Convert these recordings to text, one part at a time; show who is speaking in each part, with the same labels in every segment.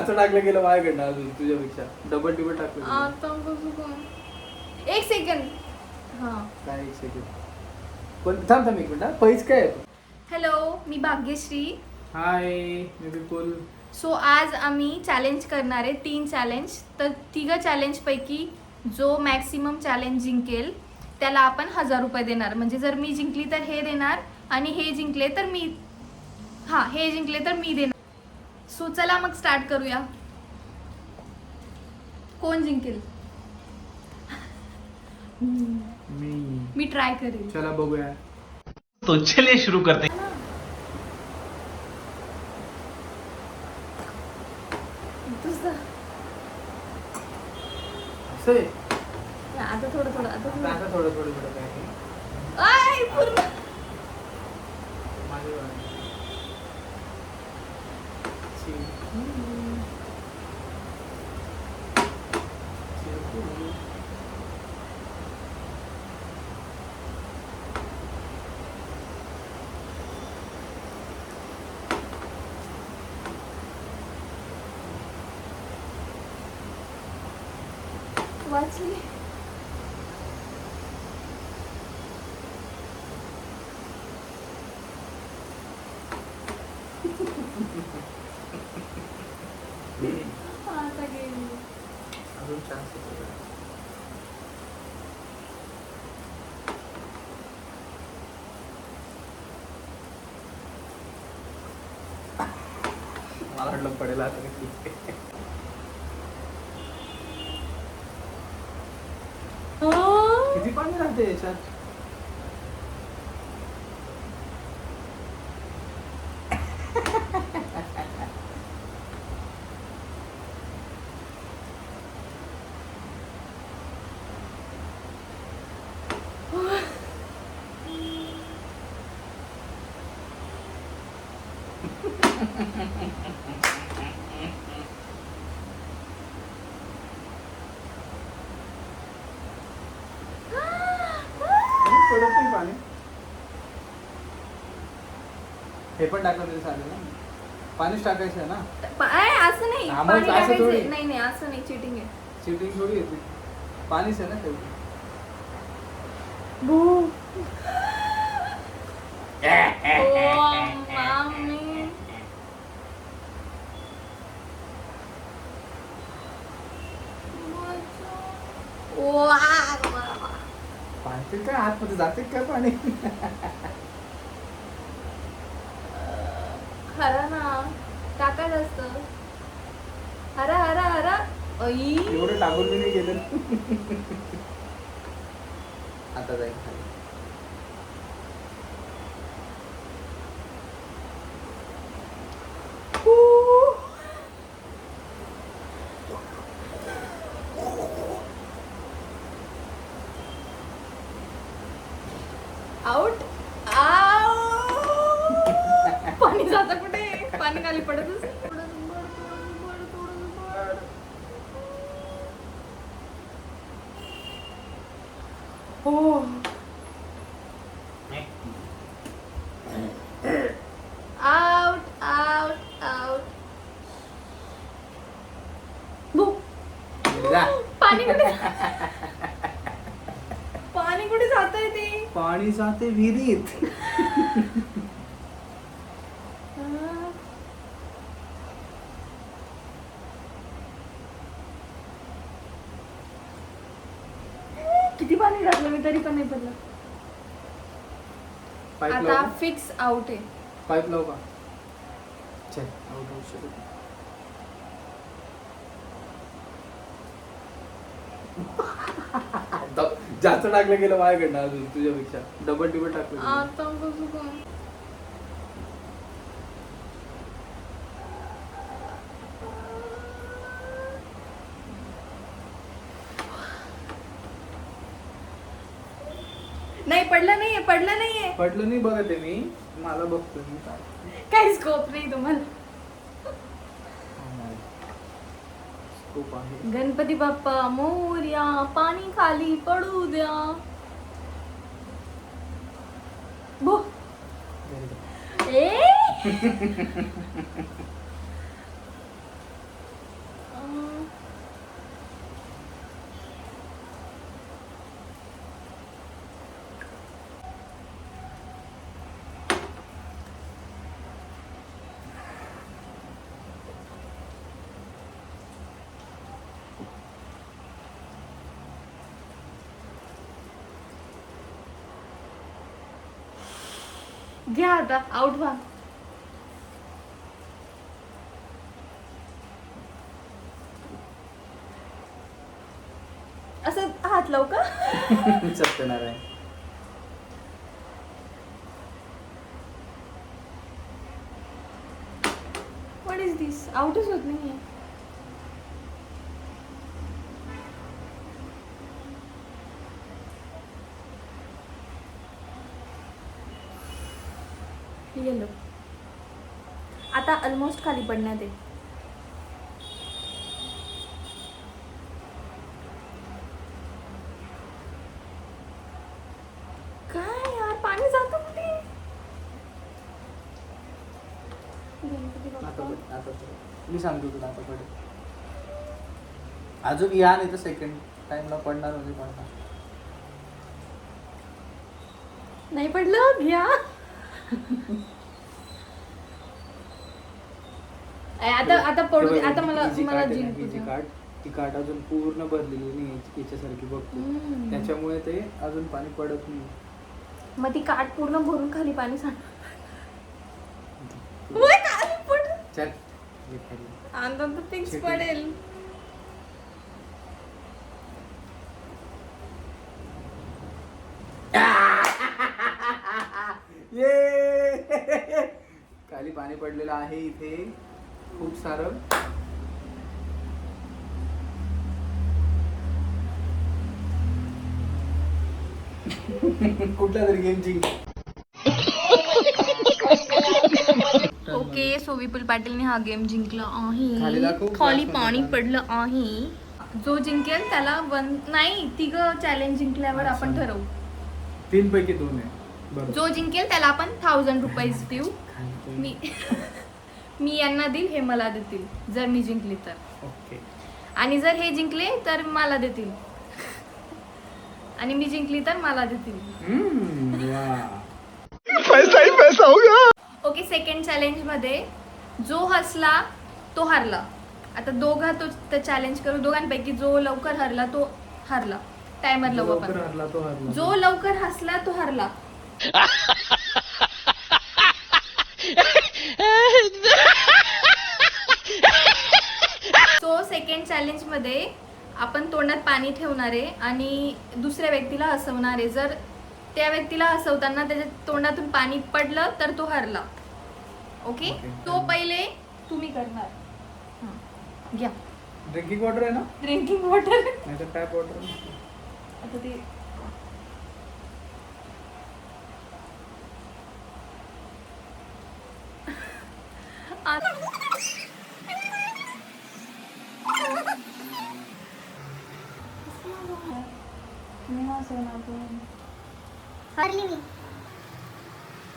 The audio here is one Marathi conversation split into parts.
Speaker 1: जास्त टाकलं गेलं माझ्याकडनं अजून तुझ्यापेक्षा डबल टिबल टाकलं गेलं.
Speaker 2: आता कसं काय? एक सेकंड. हा.
Speaker 1: काय एक सेकंड पण थांब थांब एक मिनिट हा. पैस काय आहे?
Speaker 2: हॅलो, मी भाग्यश्री.
Speaker 1: हाय मी विपुल.
Speaker 2: सो आज आम्ही चॅलेंज करणार आहे 3 चॅलेंज. तर 3 चॅलेंजपैकी जो मॅक्सिमम चॅलेंज जिंकेल त्याला आपण 1000 रुपये देणार. म्हणजे जर मी जिंकली तर हे देणार आणि हे जिंकले तर मी हे जिंकले तर मी देणार. सो चला मग स्टार्ट करूया. कोण जिंकेल? मी ट्राय करेन.
Speaker 1: चला बघूया.
Speaker 3: तो चलिए शुरू करते हैं.
Speaker 1: असं आहे
Speaker 2: आता थोडं थोडं
Speaker 1: आता थोडं थोडं थोडं काय
Speaker 2: आय पूर्ण.
Speaker 1: माझे
Speaker 2: वाचली. आता गेली.
Speaker 1: अजून चान्स मला वाटलं पडेल आता. किती पाणी राहते याच्यात? पडत नाही पाणी. हे पण टाकलं तरी चालेल ना. पाणीच टाकायचं आहे ना.
Speaker 2: असं नाही.
Speaker 1: हा, मग
Speaker 2: पाणी
Speaker 1: असं
Speaker 2: टाकायचं
Speaker 1: थोडी.
Speaker 2: नाही नाही असं नाही. चिटिंग आहे.
Speaker 1: चिटिंग थोडी येते. पाणीच आहे ना शेवटी.
Speaker 2: मामी.
Speaker 1: पाणी काय आतमध्ये जाते काय पाणी?
Speaker 2: खरं ना टाकायचं असतं. हरा हरा हरा.
Speaker 1: एवढं टाकून मी नाही गेलं. आता जाईल खाली.
Speaker 2: आउट. पाणी जातं कुठे? पाणी खाली पडतच. हो. Out out out.
Speaker 1: जा.
Speaker 2: पाणी कुठे? पाणी कुठे जातंय ते?
Speaker 1: पाणी जाते विहिरीत.
Speaker 2: किती पाणी टाकलं मी तरी पण नाही पडलं.
Speaker 1: पाईप
Speaker 2: आता
Speaker 1: लावू.
Speaker 2: फिक्स आउट आहे.
Speaker 1: पाईप लावू का? चल आउट होऊ शकत. जास्त टाकलं गेलं माझ्याकडनं अजून तुझ्यापेक्षा डबल टिबल टाकलं गेलं.
Speaker 2: आता कसं काय? नाही पडलं नाहीये. पडलं नाहीये.
Speaker 1: पडलं नाही बघत आहे मी. मला बघतो मी.
Speaker 2: काही स्कोप नाही तुम्हाला.
Speaker 1: खूप आहे.
Speaker 2: गणपती बाप्पा मोरया. पाणी खाली पडू द्या. बो. ए घ्या आता आउट व्हा. असं हात लावू का?
Speaker 1: सत्यनारायण.
Speaker 2: व्हॉट इज दिस? आउटच होत नाहीये. येलो. आता ऑलमोस्ट खाली पडण्यात आहे. काय यार पाणी जातं कुठे? गणपती बाप्पा.
Speaker 1: मी सांगतो तुला आता पडेल. अजून या नाही तर सेकंड टाइमला पडणार म्हणजे पडणार.
Speaker 2: नाही पडलं घ्या. आता आता पडू दे. आता मला जिंकू
Speaker 1: जी
Speaker 2: द्या.
Speaker 1: काट ती काट अजून पूर्ण भरलेली नाही याच्यासारखी बघतो. त्याच्यामुळे ते अजून पाणी पडत नाही.
Speaker 2: मग ती काठ पूर्ण भरून खाली पाणी सांड.
Speaker 1: चल
Speaker 2: आता तर फिक्स पडेल.
Speaker 1: ये खाली पाणी पडलेलं आहे इथे खूप सारं. कुठला तरी गेम जिंक.
Speaker 2: ओके, सो विपुल पाटीलने हा गेम जिंकला
Speaker 1: खाली
Speaker 2: आहे.
Speaker 1: दाखव.
Speaker 2: खाली पाणी पडलं आहे. जो जिंकेल त्याला नाही, तिघं चॅलेंज जिंकल्यावर आपण
Speaker 1: अच्छा.
Speaker 2: ठरवू.
Speaker 1: 3 पैकी 2 आहे. बरोबर.
Speaker 2: जो जिंकेल त्याला आपण 1000 रुपये देऊ. मी मी यांना देईल, हे मला देतील जर मी जिंकली तर.
Speaker 1: ओके.
Speaker 2: आणि जर हे जिंकले तर मला देतील. आणि मी जिंकली तर मला देतील.
Speaker 1: पैसा ही पैसा होगा.
Speaker 2: ओके, सेकंड चॅलेंज मध्ये जो हसला तो हारला. आता दोघा तो चॅलेंज करू. दोघांपैकी जो लवकर हरला तो हारला. टायमर लावू आपण.
Speaker 1: हरला तो हरला.
Speaker 2: जो लवकर हसला तो हारला. सो सेकंड चॅलेंज मध्ये आपण तोंडात पाणी ठेवणार आहे आणि दुसऱ्या व्यक्तीला हसवणार आहे. जर त्या व्यक्तीला हसवताना त्याच्या तोंडातून पाणी पडलं तर तो हरला. ओके, तो पहिले तुम्ही करणार. घ्या
Speaker 1: ड्रिंकिंग वॉटर आहे ना.
Speaker 2: Drinking water.
Speaker 1: नाही तर टॅप वॉटर.
Speaker 2: आता ते
Speaker 4: हरली मी.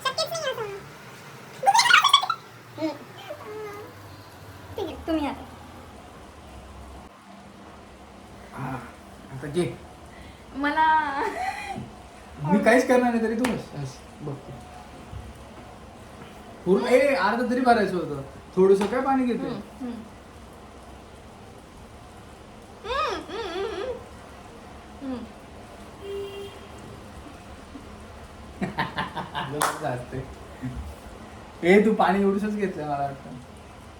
Speaker 4: शक्यच नाही असं. ठीक आहे, तुम्ही आता.
Speaker 1: आता घे.
Speaker 2: मला
Speaker 1: मी काहीच करणार नाही तरी तू बस बघ. पूर्ण अर्धा तरी भरायचं होतं. थोडस काय पाणी घेते. तू पाणी एवढंच घेतलंय मला वाटतं.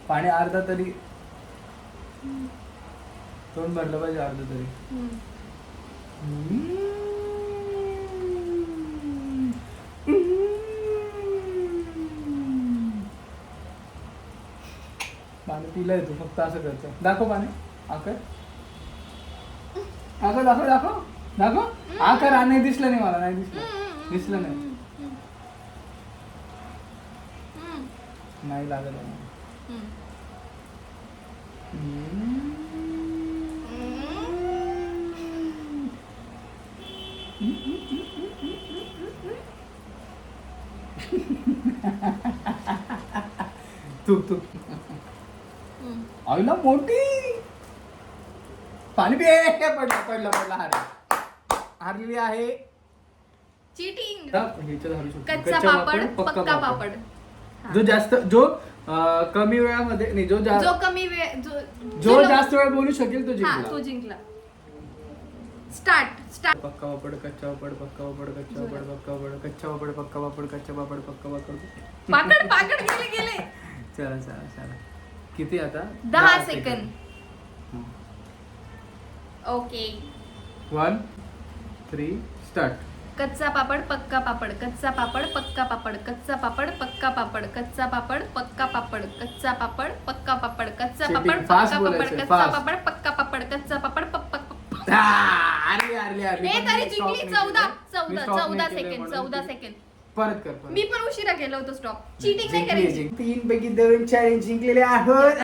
Speaker 1: पाणी अर्धा तरी तोंड भरलं पाहिजे अर्धा तरी. पाणी पिलंय तू फक्त असं करतो. दाखव पाणी. आकर आकर दाखव दाखव दाखव. आकर. नाही दिसलं नाही मला. नाही दिसलं. दिसलं नाही. नाही लागत आहे. तू तू आईला मोठी पाणी पिये. पडला पडला पडला. हारलेली आहे.
Speaker 2: चीटिंग.
Speaker 1: कच्चा
Speaker 2: पापड पक्का पापड.
Speaker 1: जो जास्त जो कमी वेळामध्ये नाही जो
Speaker 2: जो कमी वेळ
Speaker 1: जो जास्त वेळ बोलू शकेल तो
Speaker 2: हा
Speaker 1: जिंकला.
Speaker 2: तो जिंकला. स्टार्ट.
Speaker 1: पक्का पापड कच्चा पापड पक्का पापड कच्चा पापड पक्का पापड कच्चा पापड पक्का पापड कच्चा पापड पक्का पापड
Speaker 2: पाकड गेले.
Speaker 1: चला किती आता
Speaker 2: 10 सेकंद. ओके.
Speaker 1: 1 3 स्टार्ट.
Speaker 2: कच्चा पापड पक्का पापड कच्चा पापड पक्का पापड कच्चा पापड पक्का पापड कच्चा पापड पक्का पापड कच्चा पापड पक्का पापड कच्चा
Speaker 1: Cheating.
Speaker 2: पापड
Speaker 1: Fast
Speaker 2: पक्का पापड
Speaker 1: बोलायचंय,
Speaker 2: कच्चा
Speaker 1: fast.
Speaker 2: पापड पक्का पापड कच्चा पापड पप्पा.
Speaker 1: आरली
Speaker 2: हे तरी जिंकली. 14 सेकंड. 14 सेकंड.
Speaker 1: परत कर
Speaker 2: मी पण उशिरा केलं होतं स्टॉप. चीटिंग नाही करायची.
Speaker 1: 3 पैकी 2 चॅलेंज जिंकलेले आहोत.